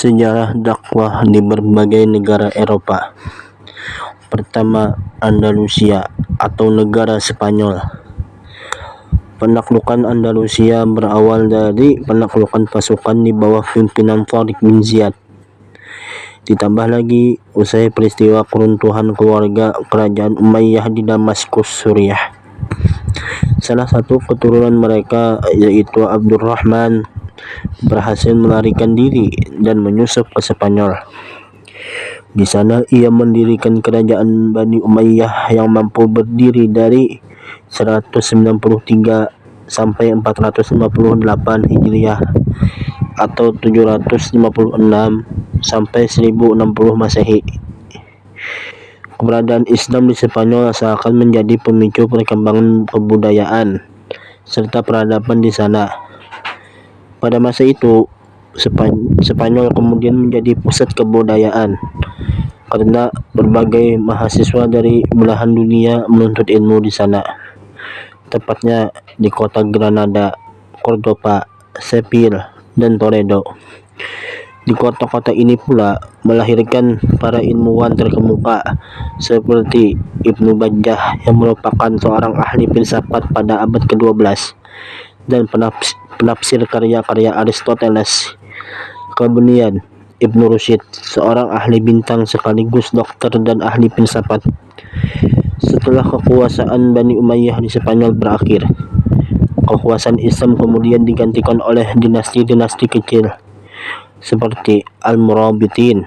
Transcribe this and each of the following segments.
Sejarah dakwah di berbagai negara Eropa. Pertama, Andalusia atau negara Spanyol. Penaklukan Andalusia berawal dari penaklukan pasukan di bawah pimpinan Tariq bin Ziyad. Ditambah lagi usai peristiwa keruntuhan keluarga kerajaan Umayyah di Damaskus, Suriah. Salah satu keturunan mereka, yaitu Abdurrahman, berhasil melarikan diri dan menyusup ke Spanyol. Di sana ia mendirikan kerajaan Bani Umayyah yang mampu berdiri dari 193 sampai 458 Hijriah atau 756 sampai 1060 Masehi. Keberadaan Islam di Spanyol seakan menjadi pemicu perkembangan kebudayaan serta peradaban di sana. Pada masa itu, Spanyol kemudian menjadi pusat kebudayaan karena berbagai mahasiswa dari belahan dunia menuntut ilmu di sana. Tepatnya di kota Granada, Cordoba, Seville, dan Toledo. Di kota-kota ini pula melahirkan para ilmuwan terkemuka seperti Ibnu Bajjah yang merupakan seorang ahli filsafat pada abad ke-12 dan penafsir karya-karya Aristoteles. Kemudian Ibnu Rushd, seorang ahli bintang sekaligus dokter dan ahli filsafat. Setelah kekuasaan Bani Umayyah di Spanyol berakhir, kekuasaan Islam kemudian digantikan oleh dinasti-dinasti kecil seperti Al-Murabitin,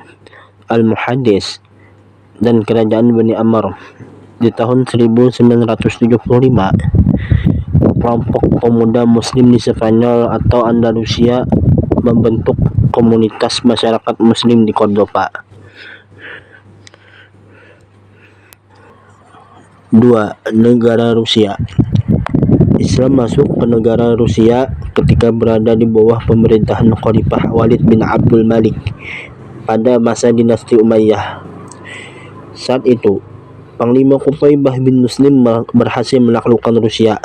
Al-Muhaddis, dan kerajaan Bani Amr. Di tahun 1975, kelompok pemuda Muslim di Spanyol atau Andalusia membentuk komunitas masyarakat Muslim di Cordoba. 2. Negara Rusia. Islam masuk ke negara Rusia ketika berada di bawah pemerintahan Khalifah Walid bin Abdul Malik pada masa dinasti Umayyah. Saat itu, Panglima Qutaibah bin Muslim berhasil menaklukkan Rusia.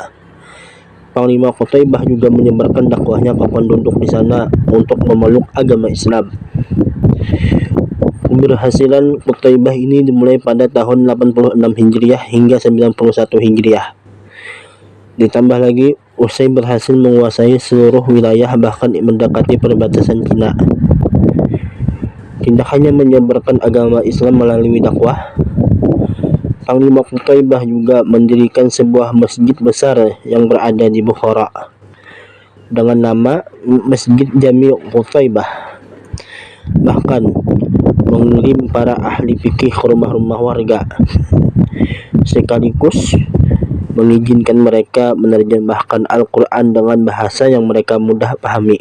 Panglima Qutaibah juga menyebarkan dakwahnya ke penduduk di sana untuk memeluk agama Islam. Keberhasilan Qutaibah ini dimulai pada tahun 86 Hijriah hingga 91 Hijriah. Ditambah lagi, usai berhasil menguasai seluruh wilayah bahkan mendekati perbatasan Cina. Tidak hanya menyebarkan agama Islam melalui dakwah, Panglima Qutaibah juga mendirikan sebuah masjid besar yang berada di Bukhara dengan nama Masjid Jami' Qutaibah. Bahkan mengirim para ahli fikih ke rumah-rumah warga, sekaligus mengizinkan mereka menerjemahkan Al-Quran dengan bahasa yang mereka mudah pahami.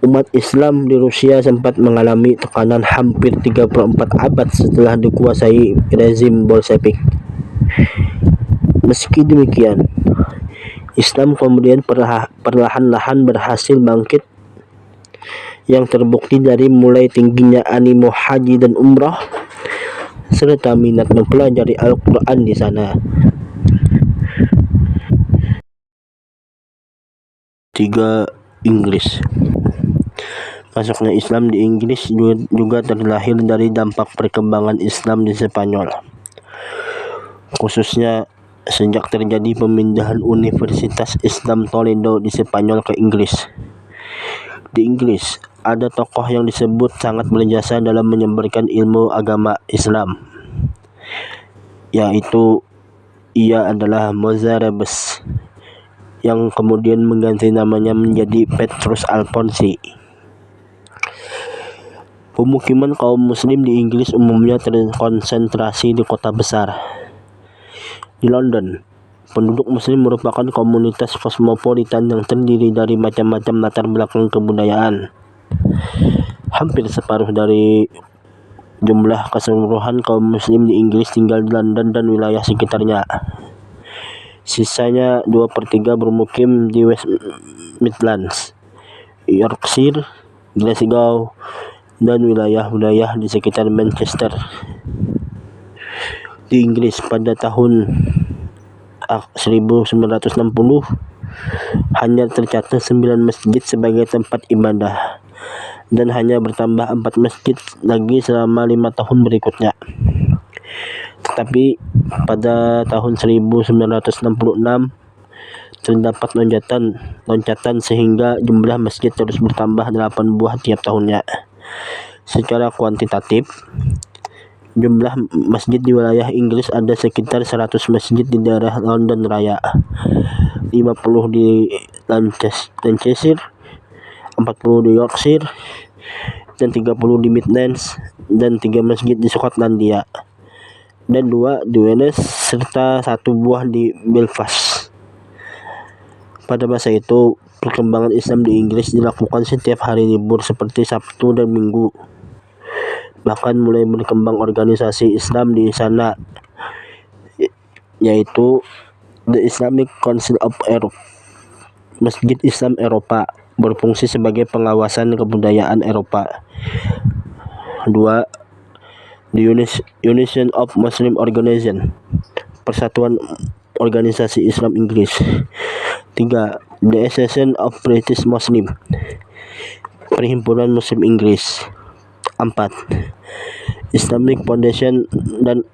Umat Islam di Rusia sempat mengalami tekanan hampir 34 abad setelah dikuasai rezim Bolshevik. Meski demikian, Islam kemudian perlahan-lahan berhasil bangkit, yang terbukti dari mulai tingginya animo haji dan umrah serta minat mempelajari Al-Quran di sana. 3. Inggris. Masuknya Islam di Inggris juga terlahir dari dampak perkembangan Islam di Spanyol, khususnya sejak terjadi pemindahan Universitas Islam Toledo di Spanyol ke Inggris. Di Inggris, ada tokoh yang disebut sangat berjasa dalam menyebarkan ilmu agama Islam, yaitu ia adalah Mozarabius, yang kemudian mengganti namanya menjadi Petrus Alfonsi. Pemukiman kaum muslim di Inggris umumnya terkonsentrasi di kota besar. Di London, penduduk muslim merupakan komunitas kosmopolitan yang terdiri dari macam-macam latar belakang kebudayaan. Hampir separuh dari jumlah keseluruhan kaum muslim di Inggris tinggal di London dan wilayah sekitarnya. Sisanya 2/3 bermukim di West Midlands, Yorkshire, Glasgow, dan wilayah-wilayah di sekitar Manchester. Di Inggris pada tahun 1960 hanya tercatat 9 masjid sebagai tempat ibadah dan hanya bertambah 4 masjid lagi selama 5 tahun berikutnya. Tetapi pada tahun 1966 terdapat loncatan sehingga jumlah masjid terus bertambah 8 buah tiap tahunnya. Secara kuantitatif, jumlah masjid di wilayah Inggris ada sekitar 100 masjid di daerah London Raya, 50 di Lancashire, 40 di Yorkshire, dan 30 di Midlands, dan 3 masjid di Skotlandia, dan 2 di Wales, serta 1 buah di Belfast. Pada masa itu, perkembangan Islam di Inggris dilakukan setiap hari libur seperti Sabtu dan Minggu. Bahkan mulai berkembang organisasi Islam di sana, yaitu The Islamic Council of Europe, Masjid Islam Eropa, berfungsi sebagai pengawasan kebudayaan Eropa. 2. The Union of Muslim Organization, Persatuan Organisasi Islam Inggris. 3. The Association of British Muslim, Perhimpunan Muslim Inggris. 4. Islamic Foundation dan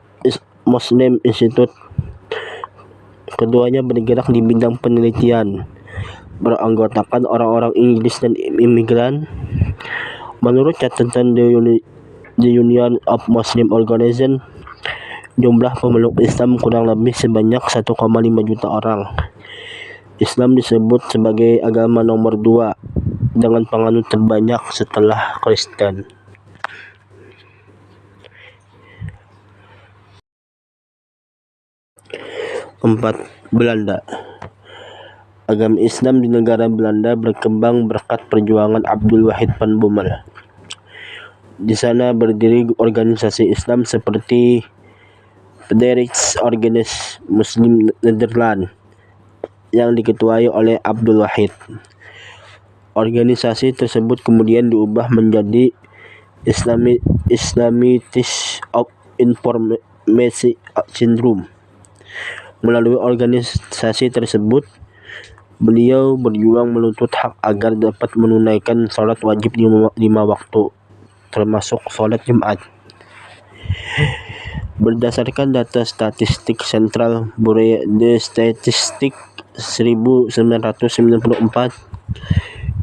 Muslim Institute. Keduanya bergerak di bidang penelitian, beranggotakan orang-orang Inggris dan imigran. Menurut catatan The Union of Muslim Organization, jumlah pemeluk Islam kurang lebih sebanyak 1,5 juta orang. Islam disebut sebagai agama nomor 2 dengan penganut terbanyak setelah Kristen. 4. Belanda. Agama Islam di negara Belanda berkembang berkat perjuangan Abdul Wahid van Bommel. Di sana berdiri organisasi Islam seperti Frederiksorganisme Muslim Nederland yang diketuai oleh Abdul Wahid. Organisasi tersebut kemudian diubah menjadi Islamitis of Information Syndrome. Melalui organisasi tersebut, beliau berjuang menuntut hak agar dapat menunaikan sholat wajib 5 waktu, termasuk sholat Jumat. Berdasarkan data statistik Central Bureau de Statistique 1994,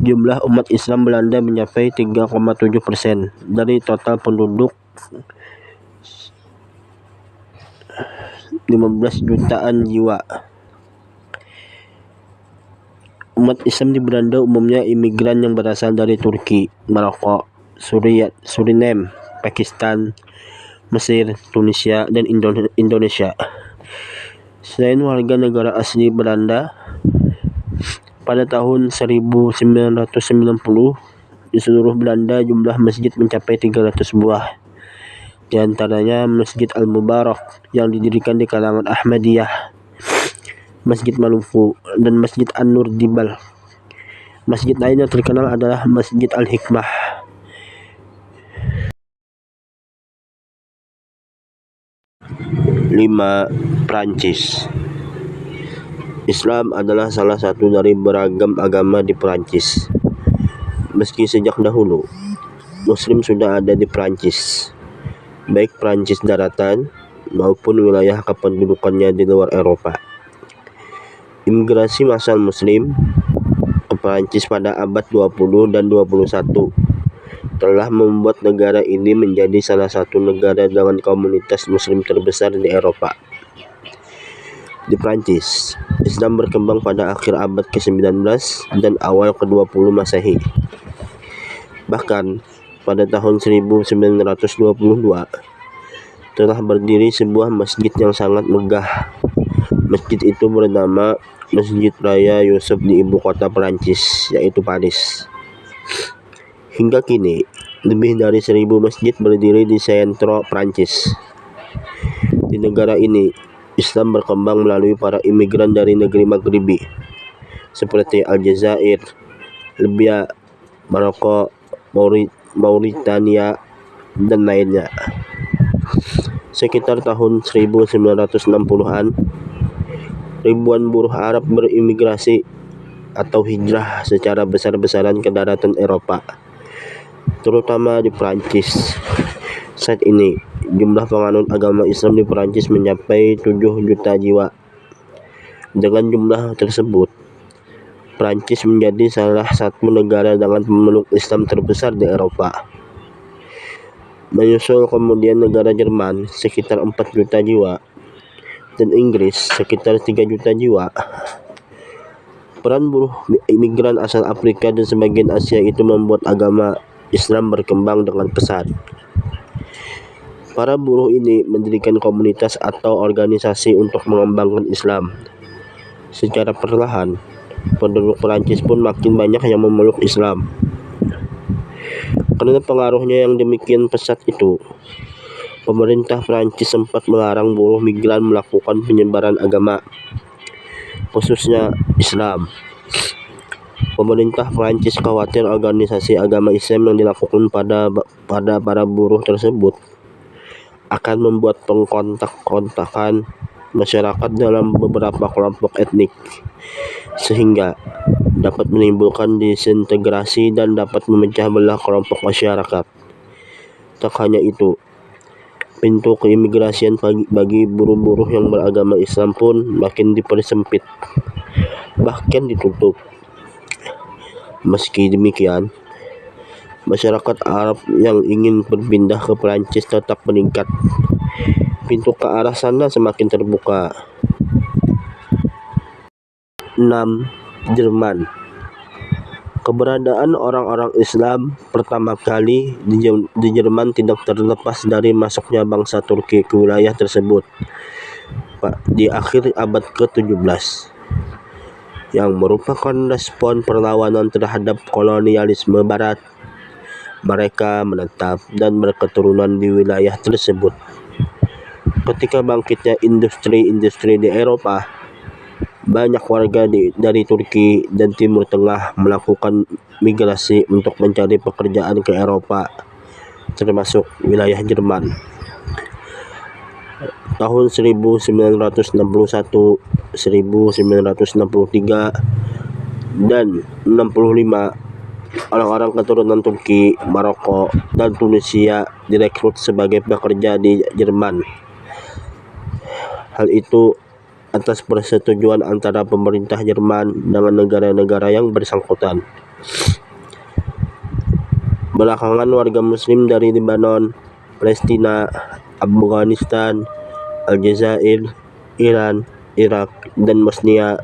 jumlah umat Islam Belanda mencapai 3,7% dari total penduduk 15 jutaan jiwa. Umat Islam di Belanda umumnya imigran yang berasal dari Turki, Maroko, Suriname, Pakistan, Mesir, Tunisia, dan Indonesia. Selain warga negara asli Belanda, pada tahun 1990 di seluruh Belanda jumlah masjid mencapai 300 buah. Di antaranya Masjid Al-Mubarak yang didirikan di kalangan Ahmadiyah, Masjid Maluku, dan Masjid An-Nur di Balkh. Masjid lain yang terkenal adalah Masjid Al-Hikmah. 5. Prancis. Islam adalah salah satu dari beragam agama di Prancis. Meski sejak dahulu Muslim sudah ada di Prancis, baik Prancis daratan maupun wilayah kependudukannya di luar Eropa. Imigrasi massal Muslim ke Prancis pada abad 20 dan 21 telah membuat negara ini menjadi salah satu negara dengan komunitas Muslim terbesar di Eropa. Di Prancis, Islam berkembang pada akhir abad ke-19 dan awal ke-20 Masehi. Bahkan pada tahun 1922 telah berdiri sebuah masjid yang sangat megah. Masjid itu bernama Masjid Raya Yusuf di ibu kota Prancis, yaitu Paris. Hingga kini, lebih dari 1000 masjid berdiri di sentro Prancis. Di negara ini, Islam berkembang melalui para imigran dari negeri Maghribi seperti Aljazair, Libya, Maroko, Mauritania, dan lainnya. Sekitar tahun 1960-an, ribuan buruh Arab berimigrasi atau hijrah secara besar-besaran ke daratan Eropa terutama di Prancis. Saat ini, jumlah penganut agama Islam di Prancis mencapai 7 juta jiwa. Dengan jumlah tersebut, Prancis menjadi salah satu negara dengan pemeluk Islam terbesar di Eropa. Menyusul kemudian negara Jerman sekitar 4 juta jiwa dan Inggris sekitar 3 juta jiwa. Peran buruh imigran asal Afrika dan sebagian Asia itu membuat agama Islam berkembang dengan pesat. Para buruh ini mendirikan komunitas atau organisasi untuk mengembangkan Islam. Secara perlahan, penduduk Perancis pun makin banyak yang memeluk Islam. Karena pengaruhnya yang demikian pesat itu, pemerintah Perancis sempat melarang buruh migran melakukan penyebaran agama, khususnya Islam. Pemerintah Perancis khawatir organisasi agama Islam yang dilakukan pada para buruh tersebut akan membuat pengkontak-kontakan masyarakat dalam beberapa kelompok etnik, sehingga dapat menimbulkan disintegrasi dan dapat memecah belah kelompok masyarakat. Tak hanya itu, pintu keimigrasian bagi buruh-buruh yang beragama Islam pun makin dipersempit, bahkan ditutup. Meski demikian, masyarakat Arab yang ingin berpindah ke Perancis tetap meningkat. Pintu ke arah sana semakin terbuka. 6. Jerman. Keberadaan orang-orang Islam pertama kali di Jerman tidak terlepas dari masuknya bangsa Turki ke wilayah tersebut di akhir abad ke-17, yang merupakan respon perlawanan terhadap kolonialisme Barat. Mereka menetap dan berketurunan di wilayah tersebut. Ketika bangkitnya industri di Eropa, banyak warga dari Turki dan Timur Tengah melakukan migrasi untuk mencari pekerjaan ke Eropa, termasuk wilayah Jerman. Tahun 1961, 1963, dan 65, orang-orang keturunan Turki, Maroko, dan Tunisia direkrut sebagai pekerja di Jerman. Hal itu atas persetujuan antara pemerintah Jerman dengan negara-negara yang bersangkutan. Belakangan warga Muslim dari Lebanon, Palestina, Afghanistan, Aljazair, Iran, Irak, dan Bosnia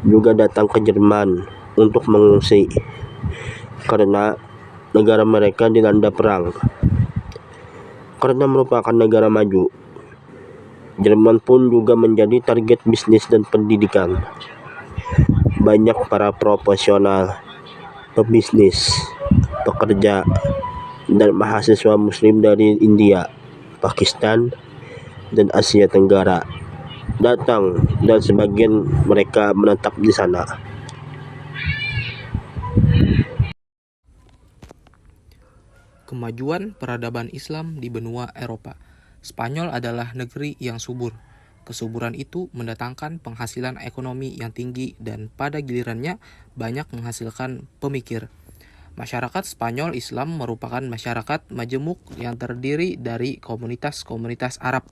juga datang ke Jerman untuk mengungsi karena negara mereka dilanda perang. Karena merupakan negara maju, Jerman pun juga menjadi target bisnis dan pendidikan. Banyak para profesional, pebisnis, pekerja, dan mahasiswa Muslim dari India, Pakistan, dan Asia Tenggara datang, dan sebagian mereka menetap di sana. Kemajuan peradaban Islam di benua Eropa. Spanyol adalah negeri yang subur. Kesuburan itu mendatangkan penghasilan ekonomi yang tinggi dan pada gilirannya banyak menghasilkan pemikir. Masyarakat Spanyol Islam merupakan masyarakat majemuk yang terdiri dari komunitas-komunitas Arab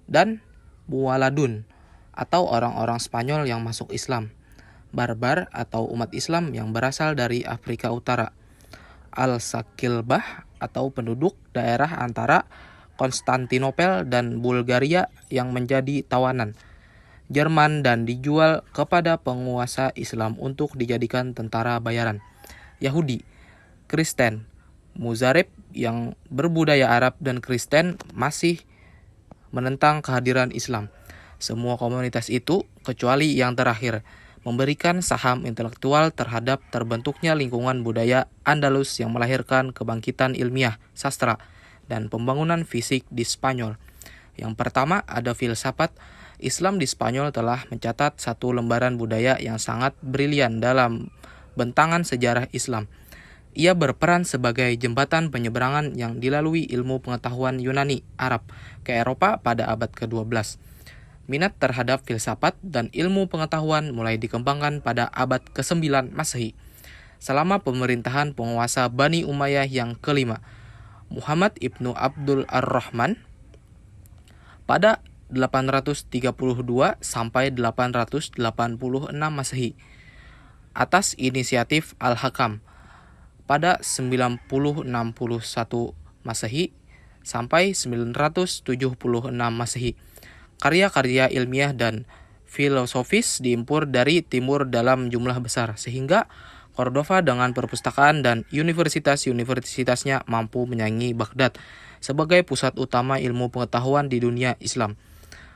dan Muwaladun atau orang-orang Spanyol yang masuk Islam, Barbar atau umat Islam yang berasal dari Afrika Utara, Al-Sakilbah atau penduduk daerah antara Konstantinopel dan Bulgaria yang menjadi tawanan Jerman dan dijual kepada penguasa Islam untuk dijadikan tentara bayaran. Yahudi, Kristen, Muzarib yang berbudaya Arab dan Kristen masih menentang kehadiran Islam. Semua komunitas itu, kecuali yang terakhir, memberikan saham intelektual terhadap terbentuknya lingkungan budaya Andalus yang melahirkan kebangkitan ilmiah, sastra, dan pembangunan fisik di Spanyol. Yang pertama ada filsafat. Islam di Spanyol telah mencatat satu lembaran budaya yang sangat brilian dalam bentangan sejarah Islam. Ia berperan sebagai jembatan penyeberangan yang dilalui ilmu pengetahuan Yunani, Arab, ke Eropa pada abad ke-12. Minat terhadap filsafat dan ilmu pengetahuan mulai dikembangkan pada abad ke-9 Masehi. selama pemerintahan penguasa Bani Umayyah yang kelima, Muhammad ibnu Abdul Ar-Rahman, pada 832 sampai 886 Masehi atas inisiatif Al-Hakam pada 9061 Masehi sampai 976 Masehi. Karya-karya ilmiah dan filosofis diimpor dari timur dalam jumlah besar sehingga Cordova dengan perpustakaan dan universitas-universitasnya mampu menyaingi Baghdad sebagai pusat utama ilmu pengetahuan di dunia Islam.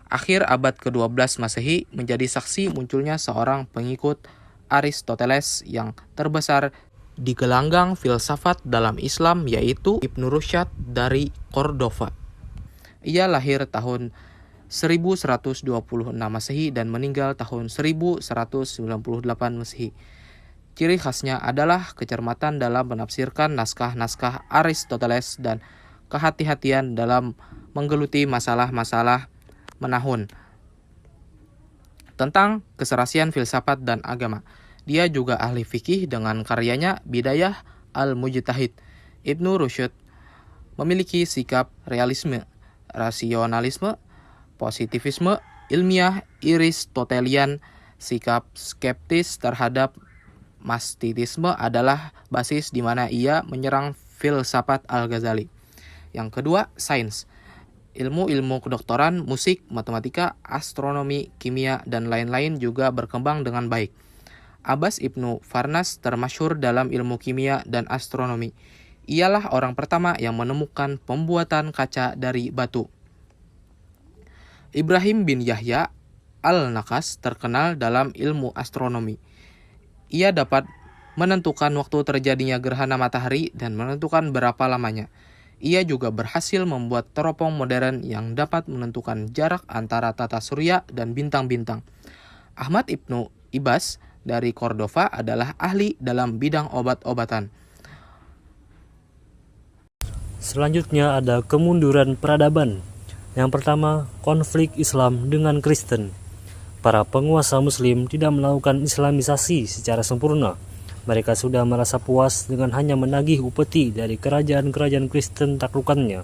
Akhir abad ke-12 Masehi menjadi saksi munculnya seorang pengikut Aristoteles yang terbesar di gelanggang filsafat dalam Islam, yaitu Ibnu Rushd dari Cordova. Ia lahir tahun 1126 Masehi dan meninggal tahun 1198 Masehi. Ciri khasnya adalah kecermatan dalam menafsirkan naskah-naskah Aristoteles dan kehati-hatian dalam menggeluti masalah-masalah menahun tentang keserasian filsafat dan agama. Dia juga ahli fikih dengan karyanya Bidayah Al-Mujtahid. Ibnu Rushd memiliki sikap realisme, rasionalisme, positivisme, ilmiah Aristotelian. Sikap skeptis terhadap Gnosticisme adalah basis di mana ia menyerang filsafat Al-Ghazali. Yang kedua, sains. Ilmu-ilmu kedokteran, musik, matematika, astronomi, kimia, dan lain-lain juga berkembang dengan baik. Abbas ibnu Farnas termasyhur dalam ilmu kimia dan astronomi. Ialah orang pertama yang menemukan pembuatan kaca dari batu. Ibrahim bin Yahya Al-Nakas terkenal dalam ilmu astronomi. Ia dapat menentukan waktu terjadinya gerhana matahari dan menentukan berapa lamanya. Ia juga berhasil membuat teropong modern yang dapat menentukan jarak antara tata surya dan bintang-bintang. Ahmad ibnu Ibas dari Cordova adalah ahli dalam bidang obat-obatan. Selanjutnya ada kemunduran peradaban. Yang pertama, konflik Islam dengan Kristen. Para penguasa Muslim tidak melakukan Islamisasi secara sempurna. Mereka sudah merasa puas dengan hanya menagih upeti dari kerajaan-kerajaan Kristen taklukannya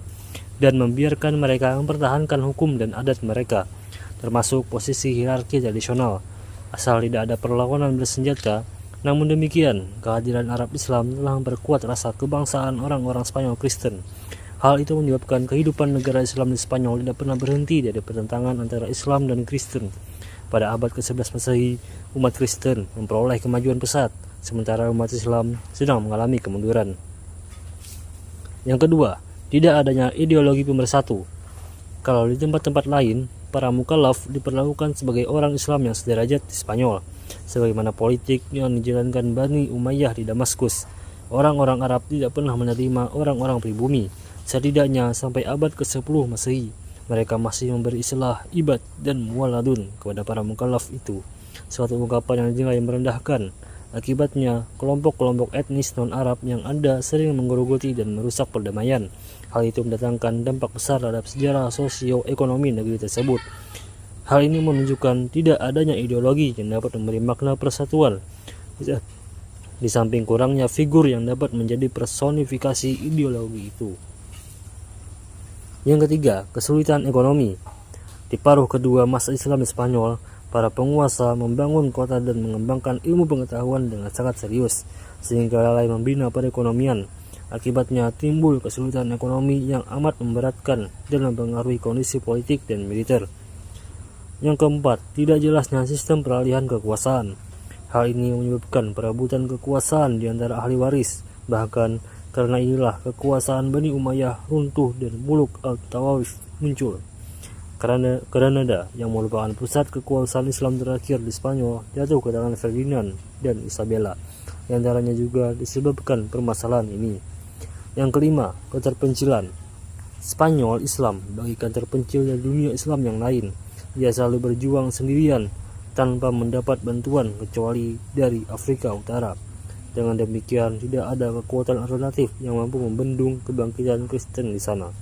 dan membiarkan mereka mempertahankan hukum dan adat mereka, termasuk posisi hierarki tradisional, asal tidak ada perlawanan bersenjata. Namun demikian, kehadiran Arab Islam telah memperkuat rasa kebangsaan orang-orang Spanyol Kristen. Hal itu menyebabkan kehidupan negara Islam di Spanyol tidak pernah berhenti dari pertentangan antara Islam dan Kristen. Pada abad ke-11 Masehi, umat Kristen memperoleh kemajuan pesat, sementara umat Islam sedang mengalami kemunduran. Yang kedua, tidak adanya ideologi pemersatu. Kalau di tempat-tempat lain, para mukallaf diperlakukan sebagai orang Islam yang sederajat di Spanyol, sebagaimana politik yang dijalankan Bani Umayyah di Damaskus. Orang-orang Arab tidak pernah menerima orang-orang pribumi. Setidaknya sampai abad ke-10 Masehi, mereka masih memberi istilah ibad dan muwaladun kepada para mukallaf itu, suatu ungkapan yang dinilai merendahkan. Akibatnya, kelompok-kelompok etnis non-Arab yang ada sering menggerogoti dan merusak perdamaian. Hal itu mendatangkan dampak besar terhadap sejarah sosio-ekonomi negeri tersebut. Hal ini menunjukkan tidak adanya ideologi yang dapat memberi makna persatuan, di samping kurangnya figur yang dapat menjadi personifikasi ideologi itu. Yang ketiga, kesulitan ekonomi. Di paruh kedua masa Islam di Spanyol, para penguasa membangun kota dan mengembangkan ilmu pengetahuan dengan sangat serius, sehingga lalai membina perekonomian. Akibatnya timbul kesulitan ekonomi yang amat memberatkan dan mempengaruhi kondisi politik dan militer. Yang keempat, tidak jelasnya sistem peralihan kekuasaan. Hal ini menyebabkan perebutan kekuasaan di antara ahli waris. Bahkan karena inilah kekuasaan Bani Umayyah runtuh dan Muluk al-Tawawif muncul. Granada yang merupakan pusat kekuasaan Islam terakhir di Spanyol jatuh ke tangan Ferdinand dan Isabella. Di antaranya juga disebabkan permasalahan ini. Yang kelima, keterpencilan. Spanyol Islam bagikan terpencil dari dunia Islam yang lain. Ia selalu berjuang sendirian tanpa mendapat bantuan kecuali dari Afrika Utara. Dengan demikian, tidak ada kekuatan alternatif yang mampu membendung kebangkitan Kristen di sana.